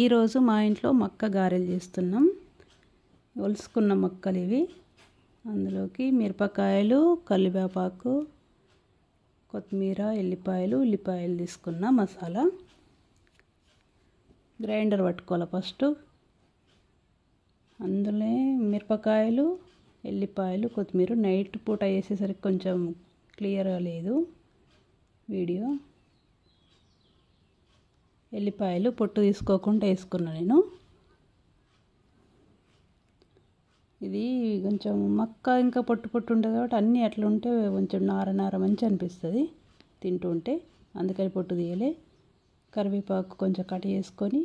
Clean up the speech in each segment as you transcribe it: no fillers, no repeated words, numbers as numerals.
ఈరోజు మా ఇంట్లో మక్క గారెలు చేస్తున్నాం. ఒలుసుకున్న మక్కలు ఇవి. అందులోకి మిరపకాయలు, కరివేపాకు, కొత్తిమీర, ఉల్లిపాయలు తీసుకున్న మసాలా గ్రైండర్ పట్టుకోవాలి. ఫస్ట్ అందులో మిరపకాయలు, ఎల్లిపాయలు, కొత్తిమీర నైట్ పూట వేసేసరికి కొంచెం క్లియర్గా లేదు వీడియో. ఎల్లిపాయలు పొట్టు తీసుకోకుండా వేసుకున్నా నేను. ఇది కొంచెం మక్క ఇంకా పొట్టు ఉంటుంది కాబట్టి అన్నీ అట్లా ఉంటే కొంచెం నార మంచి అనిపిస్తుంది తింటుంటే, అందుకని పొట్టు తీయలే. కరివేపాకు కొంచెం కట్ చేసుకొని,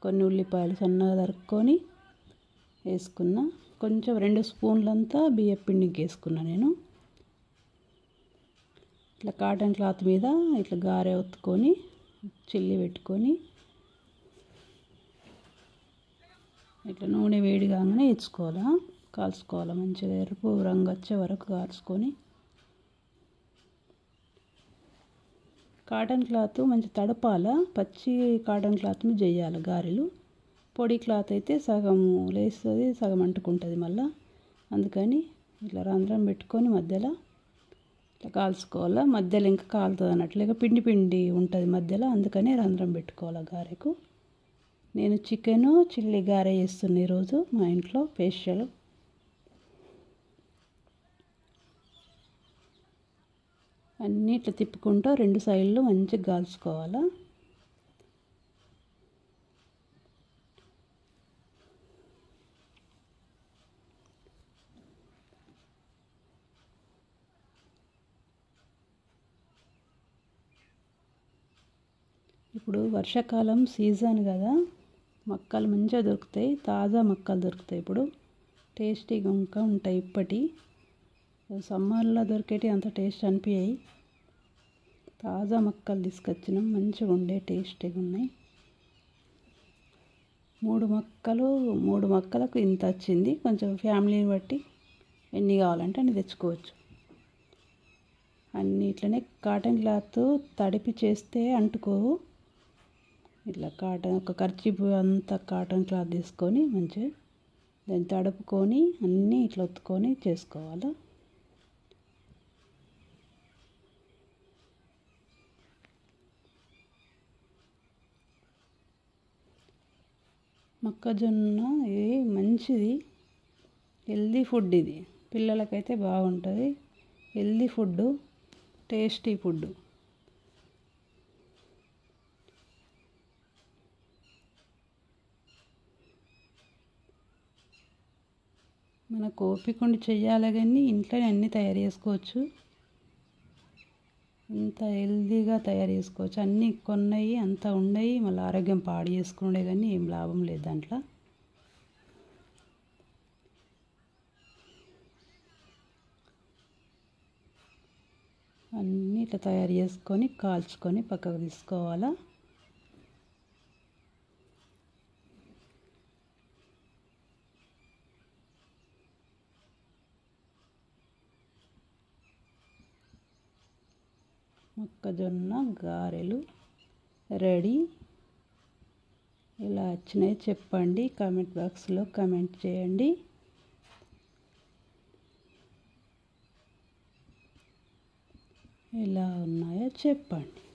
కొన్ని ఉల్లిపాయలు సన్నగా తరుక్కొని వేసుకున్నా. కొంచెం 2 స్పూన్లంతా బియ్యం పిండికి వేసుకున్నా నేను. ఇట్లా కాటన్ క్లాత్ మీద ఇట్లా గారె ఒత్తుకొని చిల్లి పెట్టుకొని ఇట్లా నూనె వేడి కాగానే ఇచ్చుకోవాలా, కాల్చుకోవాలి. మంచిగా ఎరుపు రంగు వచ్చే వరకు కాల్చుకొని, కాటన్ క్లాత్ మంచి తడపాల. పచ్చి కాటన్ క్లాత్ మీద చేయాలి గారెలు. పొడి క్లాత్ అయితే సగం లేస్తుంది, సగం అంటుకుంటుంది మళ్ళీ. అందుకని ఇట్లా రంధ్రం పెట్టుకొని మధ్యలో ఇట్లా కాల్చుకోవాలా. మధ్యలో ఇంకా కాలుతుంది అన్నట్లు, లేక పిండి ఉంటుంది మధ్యలో, అందుకని రంధ్రం పెట్టుకోవాలి గారెకు. నేను చికెను చిల్లీ గారె చేస్తున్నా ఈరోజు మా ఇంట్లో స్పెషల్. అన్నీ ఇట్లా తిప్పుకుంటూ 2 సైడ్లు మంచిగా కాల్చుకోవాలా. ఇప్పుడు వర్షాకాలం సీజన్ కదా, మక్కలు మంచిగా దొరుకుతాయి. తాజా మక్కలు దొరుకుతాయి ఇప్పుడు, టేస్టీగా ఇంకా ఉంటాయి. ఇప్పటి సమ్మర్లో దొరికేటి అంత టేస్ట్ అనిపించాయి. తాజా మక్కలు తీసుకొచ్చినాం, మంచిగా ఉండే టేస్టీగా ఉన్నాయి. 3 మక్కలకు ఇంత వచ్చింది. కొంచెం ఫ్యామిలీని బట్టి ఎన్ని కావాలంటే అన్ని తెచ్చుకోవచ్చు. అన్నీ ఇట్లనే కాటన్ క్లాత్ తడిపి చేస్తే అంటుకోవు. ఇట్లా ఒక కర్చీఫ్ అంతా కాటన్ క్లాత్ తీసుకొని మంచిగా దాన్ని తడుపుకొని అన్నీ ఇట్లా ఒత్తుకొని చేసుకోవాలి. మొక్కజొన్న ఇది మంచిది, హెల్దీ ఫుడ్. ఇది పిల్లలకైతే బాగుంటుంది. Healthy food, tasty food. మనకు ఓపిక ఉండి చెయ్యాలి కానీ ఇంట్లోనే అన్నీ తయారు చేసుకోవచ్చు. ఇంత హెల్దీగా తయారు చేసుకోవచ్చు. అన్నీ కొన్నవి అంత ఉండయి, మళ్ళీ ఆరోగ్యం పాడు చేసుకునే కానీ ఏం లాభం లేదు దాంట్లో. అన్నీ ఇట్లా తయారు చేసుకొని కాల్చుకొని పక్కకు తీసుకోవాలా. మొక్కజొన్న గారెలు రెడీ. ఎలా వచ్చినాయో చెప్పండి, కామెంట్ బాక్స్లో కామెంట్ చేయండి. ఎలా ఉన్నాయో చెప్పండి.